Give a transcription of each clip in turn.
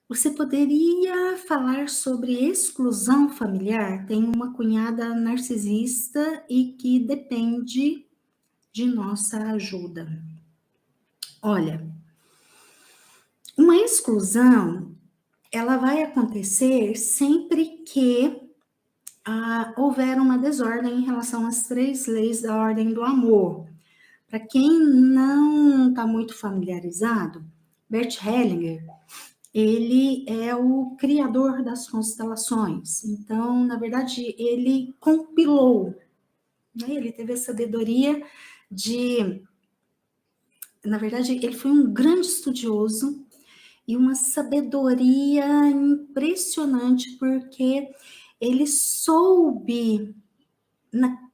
Você poderia falar sobre exclusão familiar? Tenho uma cunhada narcisista e que depende de nossa ajuda. Olha, uma exclusão, ela vai acontecer sempre que houver uma desordem em relação às 3 leis da ordem do amor. Para quem não está muito familiarizado, Bert Hellinger, ele é o criador das constelações. Então, na verdade, ele compilou, né? Ele teve a sabedoria de... Na verdade, ele foi um grande estudioso e uma sabedoria impressionante, porque ele soube,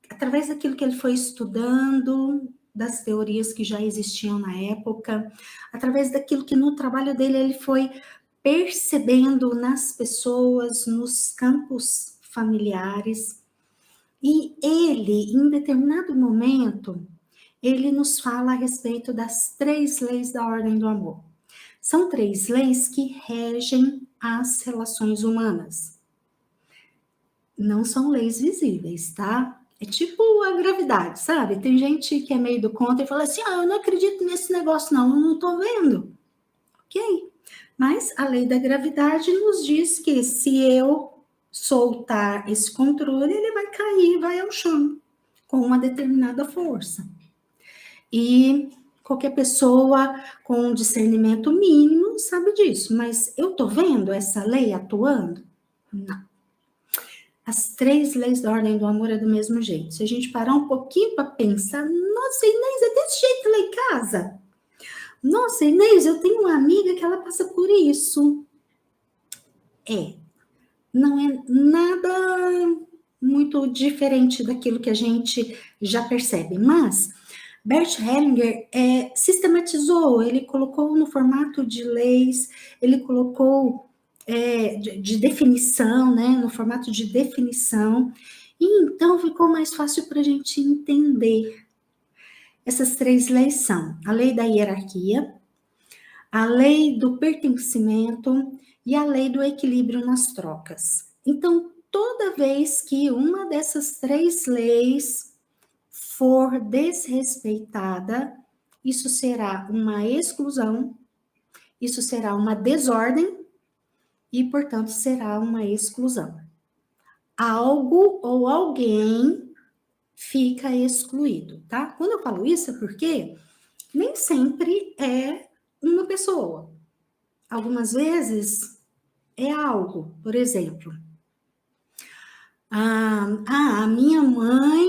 através daquilo que ele foi estudando, das teorias que já existiam na época, através daquilo que no trabalho dele ele foi percebendo nas pessoas, nos campos familiares. E ele, em determinado momento, ele nos fala a respeito das 3 leis da ordem do amor. São 3 leis que regem as relações humanas. Não são leis visíveis, tá? É tipo a gravidade, sabe? Tem gente que é meio do contra e fala assim: eu não acredito nesse negócio, não, eu não tô vendo. Ok. Mas a lei da gravidade nos diz que se eu soltar esse controle, ele vai cair, vai ao chão, com uma determinada força. E qualquer pessoa com um discernimento mínimo sabe disso, mas eu tô vendo essa lei atuando? Não. As 3 leis da ordem do amor é do mesmo jeito. Se a gente parar um pouquinho para pensar, nossa, Inês, é desse jeito lá em casa? Nossa, Inês, eu tenho uma amiga que ela passa por isso. Não é nada muito diferente daquilo que a gente já percebe, mas Bert Hellinger sistematizou, ele colocou no formato de leis, ele colocou de definição, né, no formato de definição, e então ficou mais fácil para a gente entender. Essas 3 leis são a lei da hierarquia, a lei do pertencimento e a lei do equilíbrio nas trocas. Então, toda vez que uma dessas 3 leis for desrespeitada, isso será uma exclusão, isso será uma desordem e, portanto, será uma exclusão. Algo ou alguém fica excluído, tá? Quando eu falo isso é porque nem sempre é uma pessoa. Algumas vezes é algo. Por exemplo, a minha mãe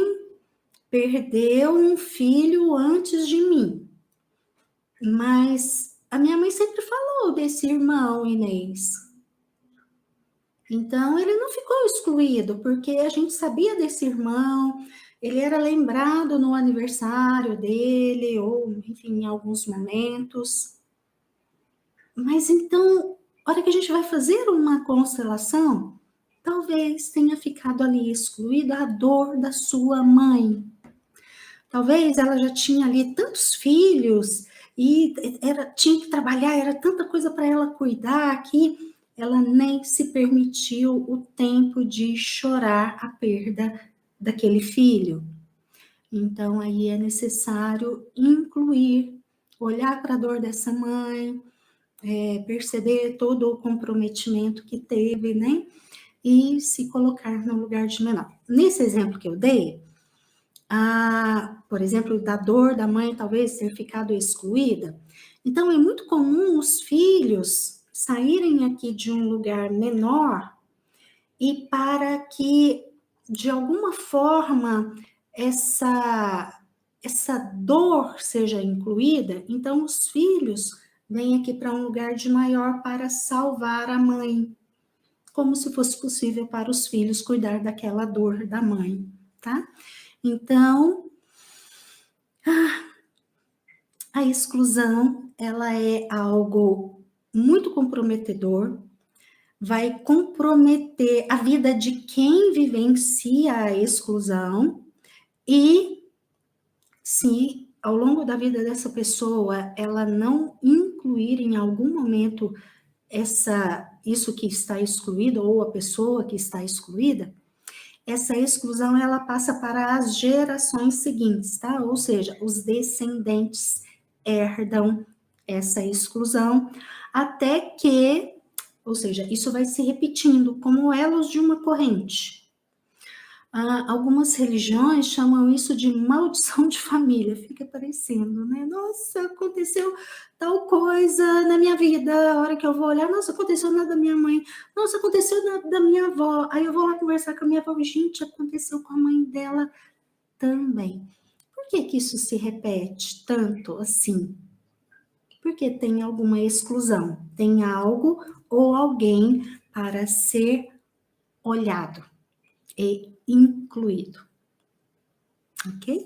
perdeu um filho antes de mim, mas a minha mãe sempre falou desse irmão, Inês. Então, ele não ficou excluído, porque a gente sabia desse irmão, ele era lembrado no aniversário dele, ou, enfim, em alguns momentos. Mas então, a hora que a gente vai fazer uma constelação, talvez tenha ficado ali excluída a dor da sua mãe. Talvez ela já tinha ali tantos filhos e tinha que trabalhar, era tanta coisa para ela cuidar que ela nem se permitiu o tempo de chorar a perda daquele filho. Então, aí é necessário incluir, olhar para a dor dessa mãe, perceber todo o comprometimento que teve, né? E se colocar no lugar de menor. Nesse exemplo que eu dei, por exemplo, da dor da mãe talvez ter ficado excluída. Então, é muito comum os filhos saírem aqui de um lugar menor e para que, de alguma forma, essa dor seja incluída, então os filhos vêm aqui para um lugar de maior para salvar a mãe, como se fosse possível para os filhos cuidar daquela dor da mãe, tá? Então, a exclusão, ela é algo muito comprometedor, vai comprometer a vida de quem vivencia a exclusão e se ao longo da vida dessa pessoa ela não incluir em algum momento isso que está excluído, ou a pessoa que está excluída, essa exclusão ela passa para as gerações seguintes, tá? Ou seja, os descendentes herdam essa exclusão até que, ou seja, isso vai se repetindo como elos de uma corrente. Algumas religiões chamam isso de maldição de família, fica parecendo, né? Nossa, aconteceu tal coisa na minha vida, a hora que eu vou olhar, nossa, aconteceu nada da minha mãe, nossa, aconteceu nada da minha avó, aí eu vou lá conversar com a minha avó, gente, aconteceu com a mãe dela também. Por que que isso se repete tanto assim? Porque tem alguma exclusão, tem algo ou alguém para ser olhado e incluído. Ok?